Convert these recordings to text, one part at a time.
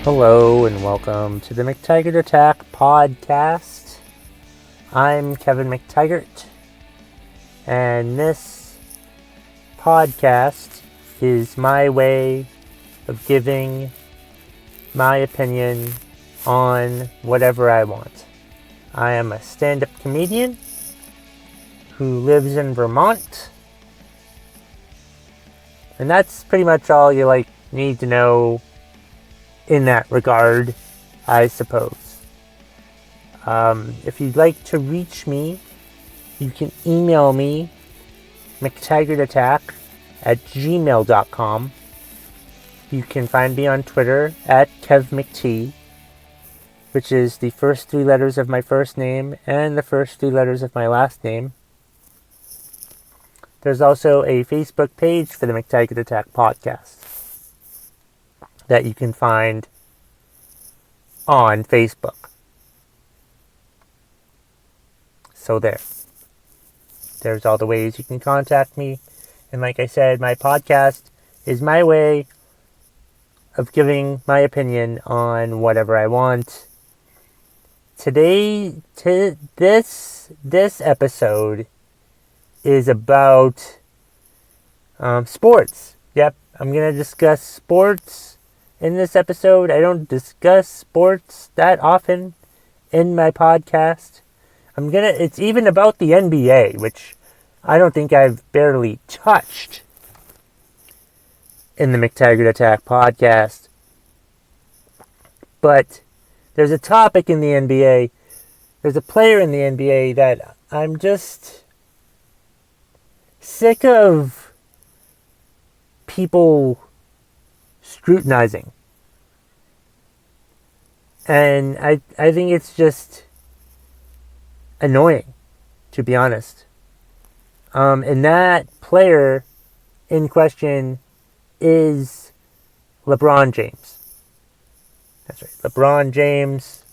Hello and welcome to the McTaggart Attack podcast. I'm Kevin McTaggart, and this podcast is my way of giving my opinion on whatever I want. I am a stand-up comedian who lives in Vermont, and that's pretty much all you need to know in that regard, I suppose. If you'd like to reach me, you can email me, mctaggartattack@gmail.com. You can find me on Twitter @KevMcT, which is the first three letters of my first name and the first three letters of my last name. There's also a Facebook page for the McTaggart Attack podcast that you can find on Facebook. So there's all the ways you can contact me. And like I said, my podcast is my way of giving my opinion on whatever I want. Today, this episode is about sports. Yep, I'm going to discuss sports in this episode. I don't discuss sports that often in my podcast. It's even about the NBA, which I don't think I've barely touched in the McTaggart Attack podcast. But there's a topic in the NBA, there's a player in the NBA that I'm just sick of people scrutinizing. And I think it's just annoying, to be honest. And that player in question is LeBron James. That's right, LeBron James,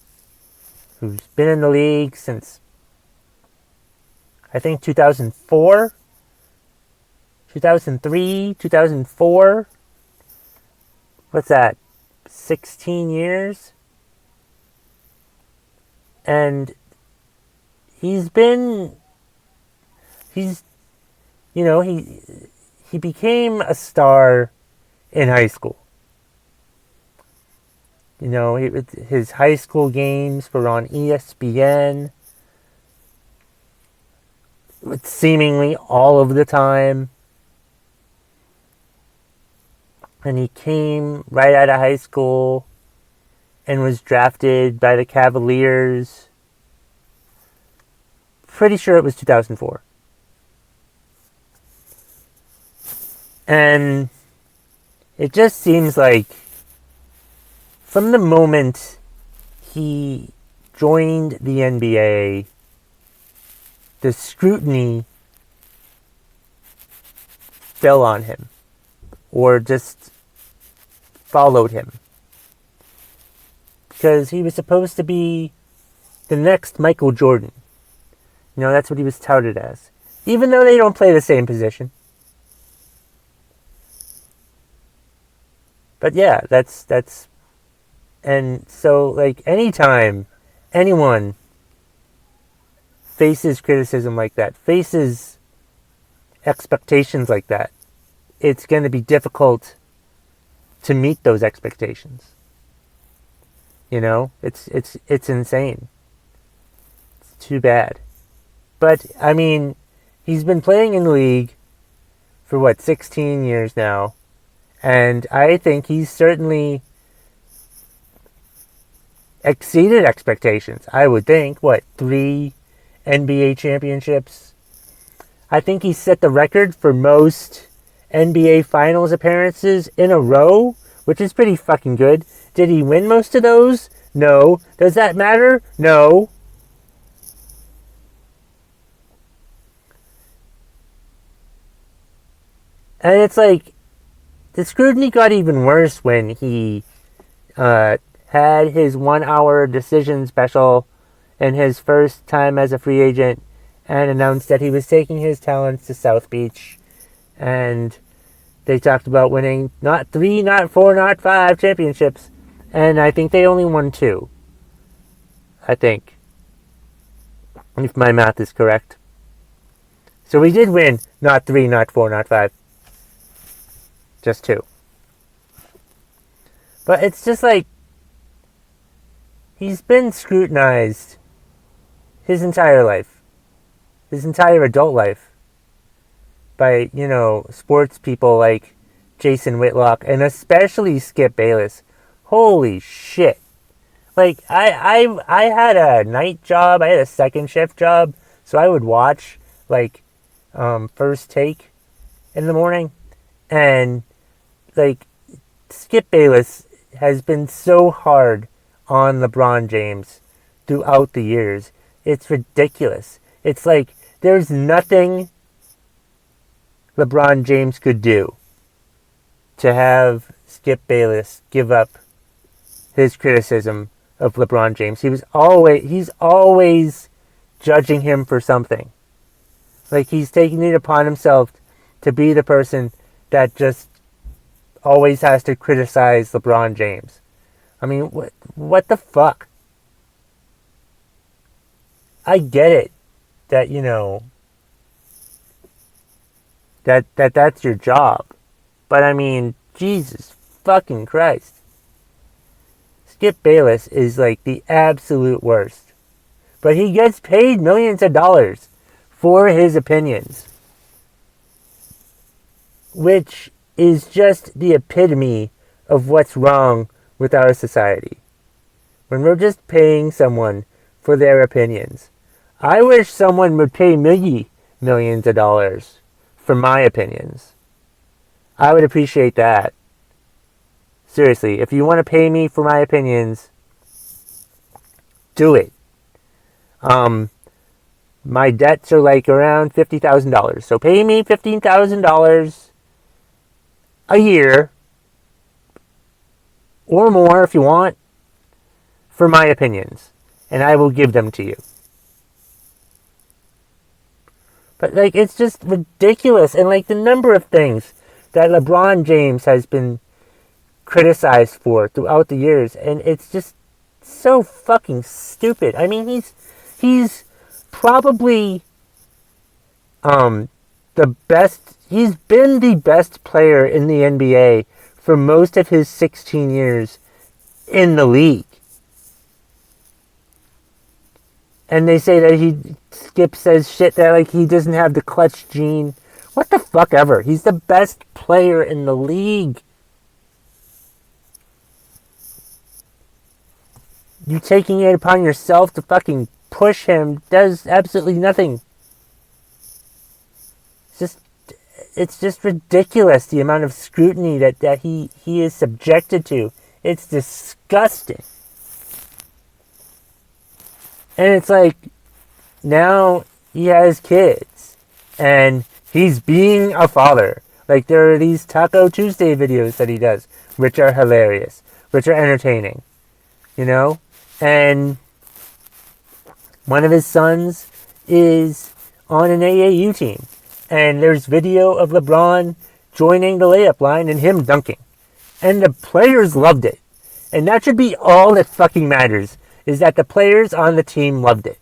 who's been in the league since, I think, 2004, 2003, 2004. What's that? 16 years? And he became a star in high school. His high school games were on ESPN seemingly all of the time. And he came right out of high school and was drafted by the Cavaliers. Pretty sure it was 2004. And it just seems like from the moment he joined the NBA, the scrutiny fell on him, or just followed him. Because he was supposed to be the next Michael Jordan. That's what he was touted as. Even though they don't play the same position. But yeah, that's and so anytime anyone faces criticism like that, faces expectations like that, it's going to be difficult to meet those expectations. It's insane. It's too bad. But I mean, he's been playing in the league for 16 years now, and I think he's certainly exceeded expectations. I would think 3 NBA championships. I think he set the record for most NBA Finals appearances in a row, which is pretty fucking good. Did he win most of those? No. Does that matter? No. And it's the scrutiny got even worse when he had his 1 hour decision special in his first time as a free agent and announced that he was taking his talents to South Beach. And they talked about winning not 3, not 4, not 5 championships, And I think they only won 2. I think. If my math is correct. So we did win. Not 3, not 4, not 5. Just 2. But it's just like, he's been scrutinized his entire life. His entire adult life. By, sports people like Jason Whitlock. And especially Skip Bayless. Holy shit. Like, I had a night job. I had a second shift job. So I would watch, like, First Take in the morning. And, like, Skip Bayless has been so hard on LeBron James throughout the years. It's ridiculous. It's like, there's nothing LeBron James could do to have Skip Bayless give up his criticism of LeBron James. He's always judging him for something. Like, he's taking it upon himself to be the person that just always has to criticize LeBron James. I mean, what the fuck? I get it that, that's your job. But I mean, Jesus fucking Christ. Skip Bayless is like the absolute worst. But he gets paid millions of dollars for his opinions. Which is just the epitome of what's wrong with our society. When we're just paying someone for their opinions. I wish someone would pay me millions of dollars for my opinions. I would appreciate that. Seriously, if you want to pay me for my opinions, do it. My debts are like around $50,000. So pay me $15,000 a year, or more if you want, for my opinions. And I will give them to you. But, like, it's just ridiculous. And, like, the number of things that LeBron James has been criticized for throughout the years. And it's just so fucking stupid. I mean, he's probably the best. He's been the best player in the NBA for most of his 16 years in the league. And they say that Skip says shit that, like, he doesn't have the clutch gene. What the fuck ever. He's the best player in the league. You taking it upon yourself to fucking push him does absolutely nothing. It's just ridiculous, the amount of scrutiny that he is subjected to. It's disgusting. And it's like, now he has kids. And he's being a father. Like, there are these Taco Tuesday videos that he does, which are hilarious, which are entertaining. And one of his sons is on an AAU team. And there's video of LeBron joining the layup line and him dunking. And the players loved it. And that should be all that fucking matters, is that the players on the team loved it.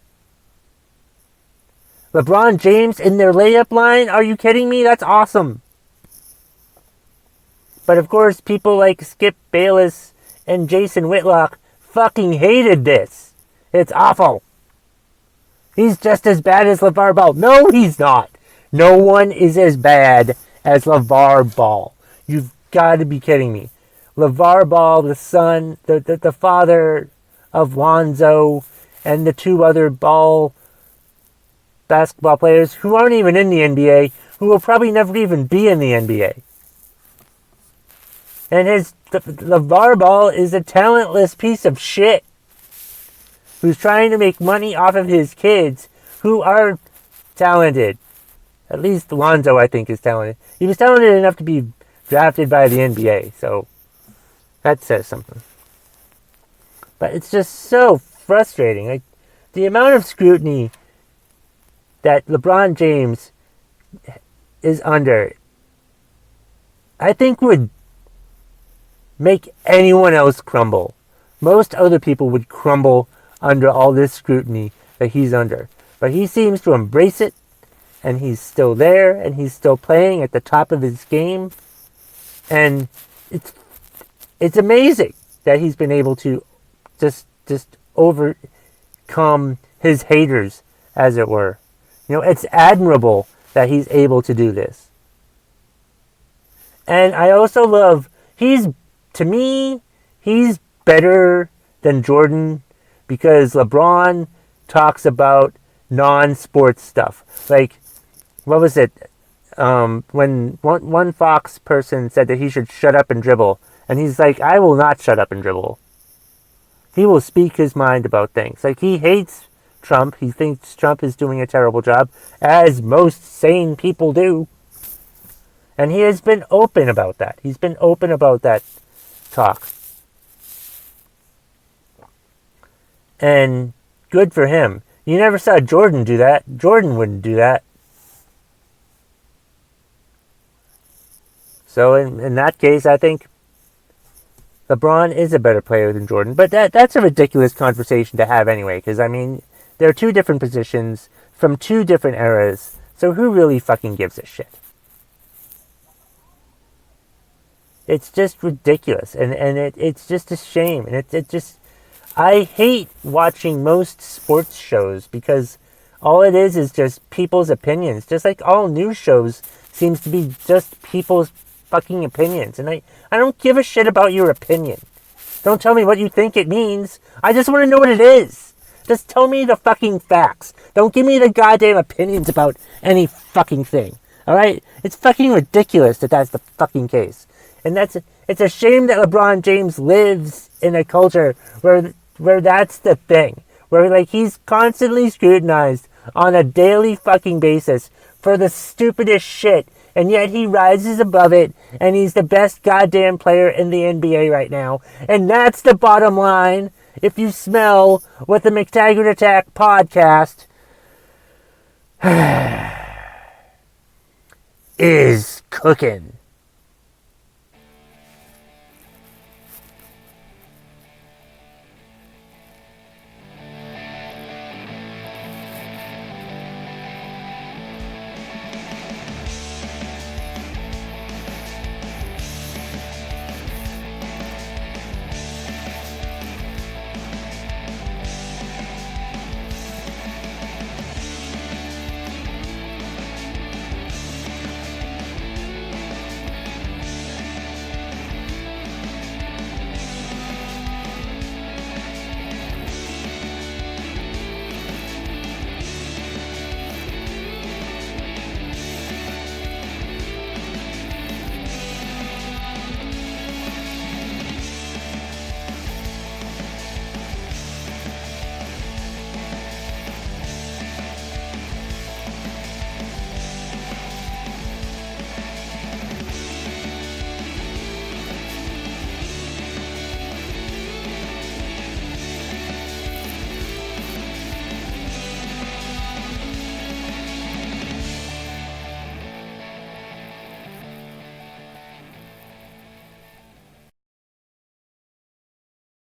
LeBron James in their layup line? Are you kidding me? That's awesome. But of course, people like Skip Bayless and Jason Whitlock fucking hated this. It's awful. He's just as bad as LeVar Ball. No, he's not. No one is as bad as LeVar Ball. You've got to be kidding me. LeVar Ball, the son, the father of Lonzo, and the 2 other Ball basketball players who aren't even in the NBA, who will probably never even be in the NBA. And LeVar Ball is a talentless piece of shit who's trying to make money off of his kids who are talented. At least Lonzo, I think, is talented. He was talented enough to be drafted by the NBA, so that says something. But it's just so frustrating. Like, the amount of scrutiny that LeBron James is under, I think would make anyone else crumble. Most other people would crumble under all this scrutiny that he's under. But he seems to embrace it, and he's still there, and he's still playing at the top of his game. And it's amazing that he's been able to just overcome his haters, as it were. It's admirable that he's able to do this. And I also love, to me, he's better than Jordan because LeBron talks about non-sports stuff. Like, what was it? When one Fox person said that he should shut up and dribble. And he's like, I will not shut up and dribble. He will speak his mind about things. Like, he hates Trump. He thinks Trump is doing a terrible job, as most sane people do. And he has been open about that. He's been open about that talk. And good for him. You never saw Jordan do that. Jordan wouldn't do that. So in that case, I think LeBron is a better player than Jordan. But that's a ridiculous conversation to have anyway. Because, I mean, they're two different positions from two different eras. So who really fucking gives a shit? It's just ridiculous. And it's just a shame. And it just... I hate watching most sports shows because all it is just people's opinions. Just like all news shows seems to be just people's fucking opinions. And I don't give a shit about your opinion. Don't tell me what you think it means. I just want to know what it is. Just tell me the fucking facts. Don't give me the goddamn opinions about any fucking thing. Alright? It's fucking ridiculous that that's the fucking case. And it's a shame that LeBron James lives in a culture where that's the thing. Where, like, he's constantly scrutinized on a daily fucking basis for the stupidest shit. And yet he rises above it, and he's the best goddamn player in the NBA right now. And that's the bottom line. If you smell what the McTaggart Attack podcast is cooking.